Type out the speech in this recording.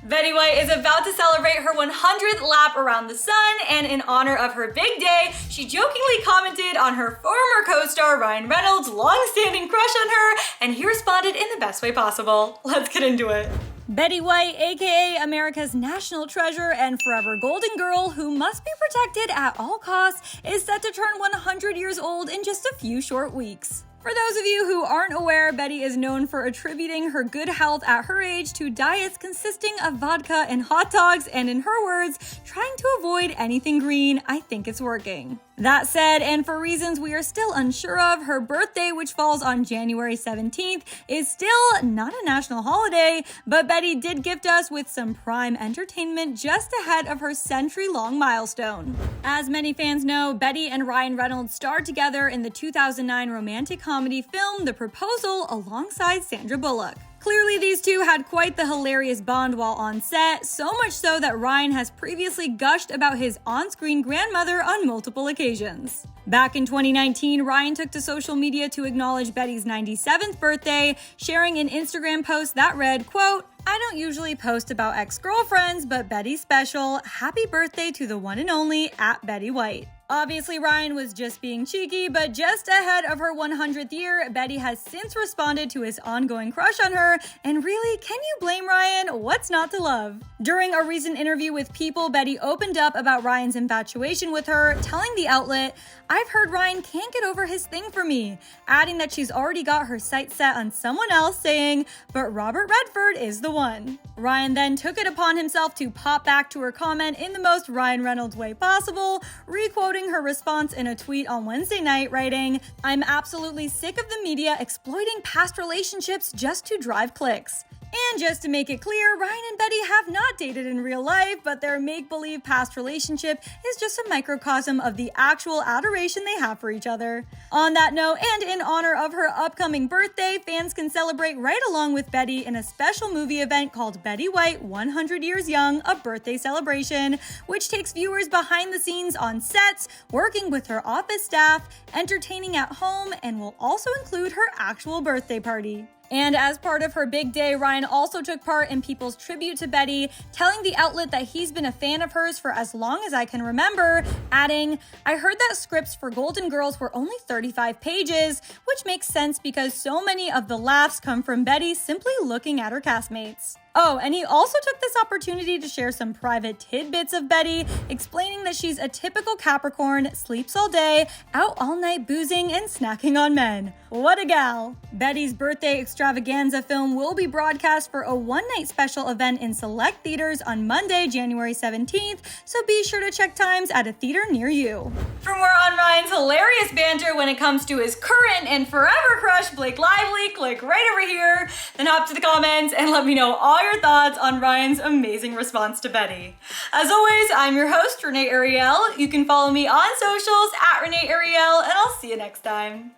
Betty White is about to celebrate her 100th lap around the sun, and in honor of her big day, she jokingly commented on her former co-star Ryan Reynolds' long-standing crush on her, and he responded in the best way possible. Let's get into it. Betty White, aka America's national treasure and forever golden girl who must be protected at all costs, is set to turn 100 years old in just a few short weeks. For those of you who aren't aware, Betty is known for attributing her good health at her age to diets consisting of vodka and hot dogs, and in her words, trying to avoid anything green. I think it's working. That said, and for reasons we are still unsure of, her birthday, which falls on January 17th, is still not a national holiday, but Betty did gift us with some prime entertainment just ahead of her century-long milestone. As many fans know, Betty and Ryan Reynolds starred together in the 2009 romantic comedy film The Proposal alongside Sandra Bullock. Clearly, these two had quite the hilarious bond while on set, so much so that Ryan has previously gushed about his on-screen grandmother on multiple occasions. Back in 2019, Ryan took to social media to acknowledge Betty's 97th birthday, sharing an Instagram post that read, quote, "I don't usually post about ex-girlfriends, but Betty's special. Happy birthday to the one and only @Betty White." Obviously, Ryan was just being cheeky, but just ahead of her 100th year, Betty has since responded to his ongoing crush on her, and really, can you blame Ryan? What's not to love? During a recent interview with People, Betty opened up about Ryan's infatuation with her, telling the outlet, "I've heard Ryan can't get over his thing for me," adding that she's already got her sights set on someone else, saying, "But Robert Redford is the one." Ryan then took it upon himself to pop back to her comment in the most Ryan Reynolds way possible, re-quoting her response in a tweet on Wednesday night, writing, "I'm absolutely sick of the media exploiting past relationships just to drive clicks." And just to make it clear, Ryan and Betty have not dated in real life, but their make-believe past relationship is just a microcosm of the actual adoration they have for each other. On that note, and in honor of her upcoming birthday, fans can celebrate right along with Betty in a special movie event called Betty White 100 Years Young, a birthday celebration, which takes viewers behind the scenes on sets, working with her office staff, entertaining at home, and will also include her actual birthday party. And as part of her big day, Ryan also took part in People's tribute to Betty, telling the outlet that he's been a fan of hers for as long as I can remember, adding, "I heard that scripts for Golden Girls were only 35 pages, which makes sense because so many of the laughs come from Betty simply looking at her castmates." Oh, and he also took this opportunity to share some private tidbits of Betty, explaining that she's a typical Capricorn, sleeps all day, out all night boozing and snacking on men. What a gal! Betty's birthday extravaganza film will be broadcast for a one-night special event in select theaters on Monday, January 17th, so be sure to check times at a theater near you. For more on Ryan's hilarious banter when it comes to his current and forever crush, Blake Lively, click right over here, then hop to the comments and let me know all your thoughts on Ryan's amazing response to Betty. As always, I'm your host, Renee Ariel. You can follow me on socials @Renee Ariel, and I'll see you next time.